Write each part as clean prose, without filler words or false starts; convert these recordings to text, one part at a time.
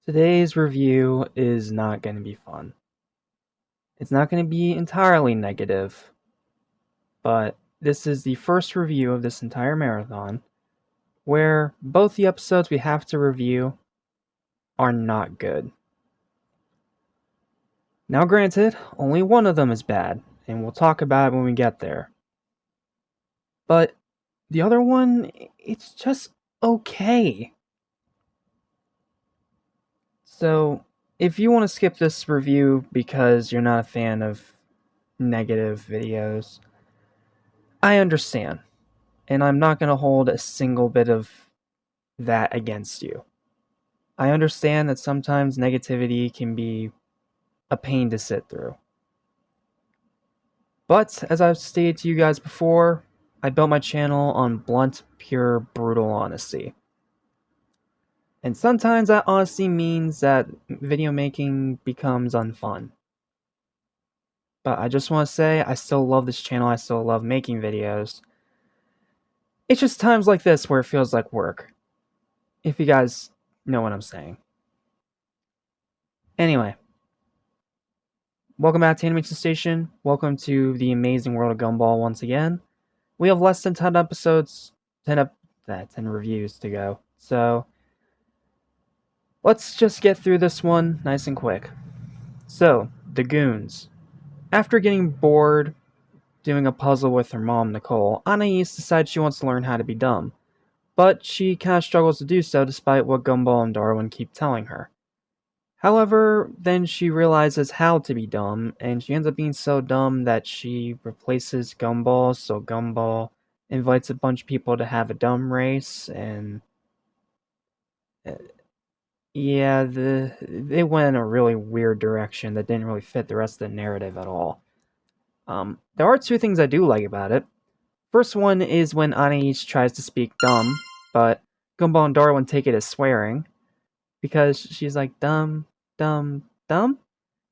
Today's review is not going to be fun. It's not going to be entirely negative, but this is the first review of this entire marathon where both the episodes we have to review are not good. Now, granted, only one of them is bad, and we'll talk about it when we get there. But the other one, it's just okay. So, if you want to skip this review because you're not a fan of negative videos, I understand. And I'm not going to hold a single bit of that against you. I understand that sometimes negativity can be a pain to sit through. But, as I've stated to you guys before, I built my channel on blunt, pure, brutal honesty. And sometimes that honesty means that video making becomes unfun. But I just want to say, I still love this channel, I still love making videos. It's just times like this where it feels like work. If you guys know what I'm saying. Anyway, welcome back to Animation Station. Welcome to the amazing world of Gumball once again. We have less than 10 episodes, 10 reviews to go. So, let's just get through this one nice and quick. So, the Goons. After getting bored doing a puzzle with her mom, Nicole, Anais decides she wants to learn how to be dumb. But she kind of struggles to do so despite what Gumball and Darwin keep telling her. However, then she realizes how to be dumb, and she ends up being so dumb that she replaces Gumball, so Gumball invites a bunch of people to have a dumb race, and uh, yeah, they went in a really weird direction that didn't really fit the rest of the narrative at all. There are two things I do like about it. First one is when Anais tries to speak dumb, but Gumball and Darwin take it as swearing, because she's like, dumb, dumb, dumb?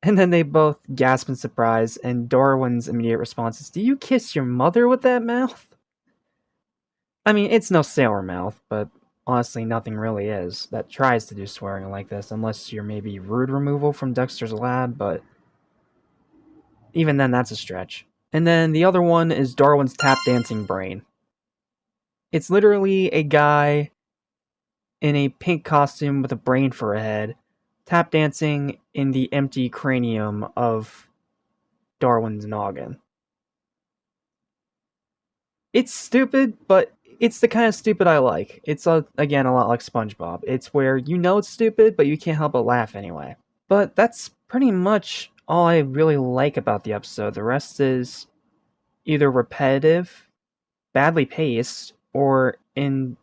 And then they both gasp in surprise, and Darwin's immediate response is, "Do you kiss your mother with that mouth?" I mean, it's no sailor mouth, but honestly, nothing really is that tries to do swearing like this, unless you're maybe Rude Removal from Dexter's Lab, but even then, that's a stretch. And then the other one is Darwin's tap dancing brain. It's literally a guy in a pink costume with a brain for a head, tap dancing in the empty cranium of Darwin's noggin. It's stupid, but it's the kind of stupid I like. It's, again, a lot like SpongeBob. It's where you know it's stupid, but you can't help but laugh anyway. But that's pretty much all I really like about the episode. The rest is either repetitive, badly paced, or in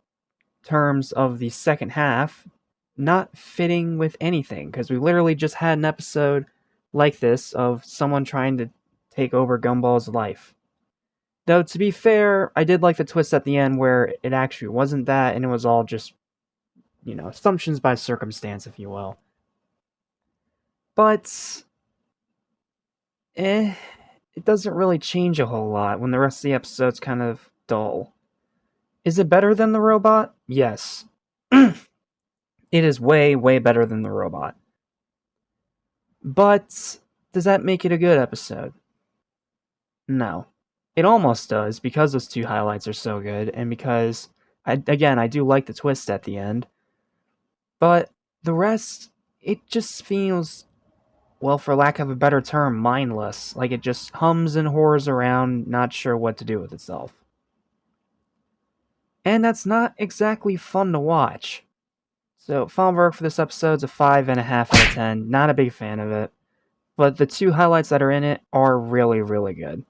terms of the second half, not fitting with anything. Because we literally just had an episode like this of someone trying to take over Gumball's life. Though, to be fair, I did like the twist at the end where it actually wasn't that, and it was all just, assumptions by circumstance, if you will. But, it doesn't really change a whole lot when the rest of the episode's kind of dull. Is it better than the robot? Yes. It is way, way better than the robot. But, does that make it a good episode? No. It almost does, because those two highlights are so good, and because, I do like the twist at the end. But the rest, it just feels, well, for lack of a better term, mindless. Like it just hums and whores around, not sure what to do with itself. And that's not exactly fun to watch. So, final verdict for this episode is a 5.5 out of 10. Not a big fan of it. But the two highlights that are in it are really, really good.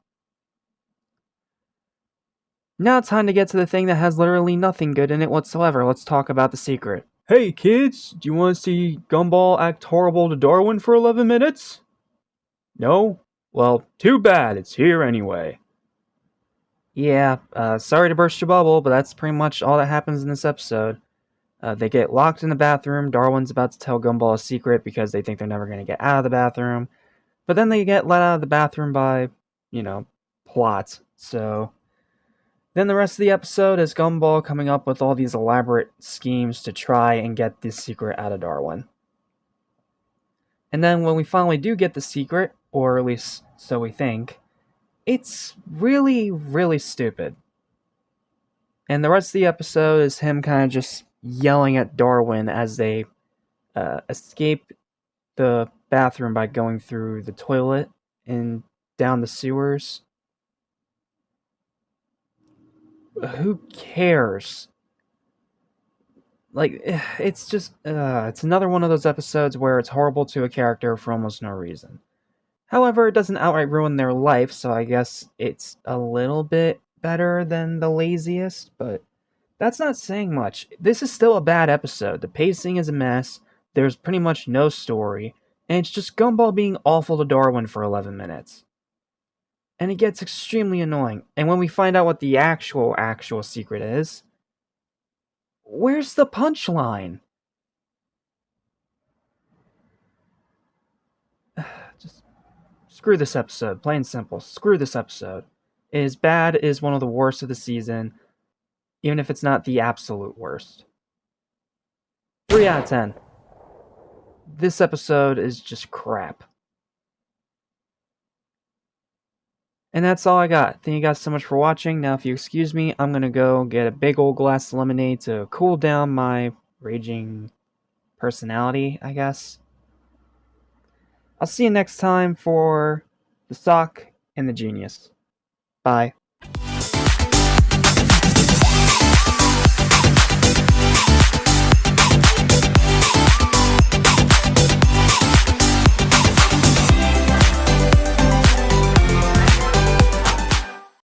Now it's time to get to the thing that has literally nothing good in it whatsoever. Let's talk about the secret. Hey kids, do you want to see Gumball act horrible to Darwin for 11 minutes? No? Well, too bad, it's here anyway. Yeah, sorry to burst your bubble, but that's pretty much all that happens in this episode. They get locked in the bathroom, Darwin's about to tell Gumball a secret because they think they're never going to get out of the bathroom. But then they get let out of the bathroom by, plot. So, then the rest of the episode is Gumball coming up with all these elaborate schemes to try and get this secret out of Darwin. And then when we finally do get the secret, or at least so we think, it's really, really stupid. And the rest of the episode is him kind of just yelling at Darwin as they escape the bathroom by going through the toilet and down the sewers. Who cares? Like, it's just, it's another one of those episodes where it's horrible to a character for almost no reason. However, it doesn't outright ruin their life, so I guess it's a little bit better than the laziest, but that's not saying much. This is still a bad episode. The pacing is a mess, there's pretty much no story, and it's just Gumball being awful to Darwin for 11 minutes. And it gets extremely annoying. And when we find out what the actual secret is, where's the punchline? Just screw this episode, plain and simple. Screw this episode. It is bad, it is one of the worst of the season, even if it's not the absolute worst. 3 out of 10. This episode is just crap. And that's all I got. Thank you guys so much for watching. Now, if you excuse me, I'm gonna go get a big old glass of lemonade to cool down my raging personality, I guess. I'll see you next time for the sock and the genius. Bye.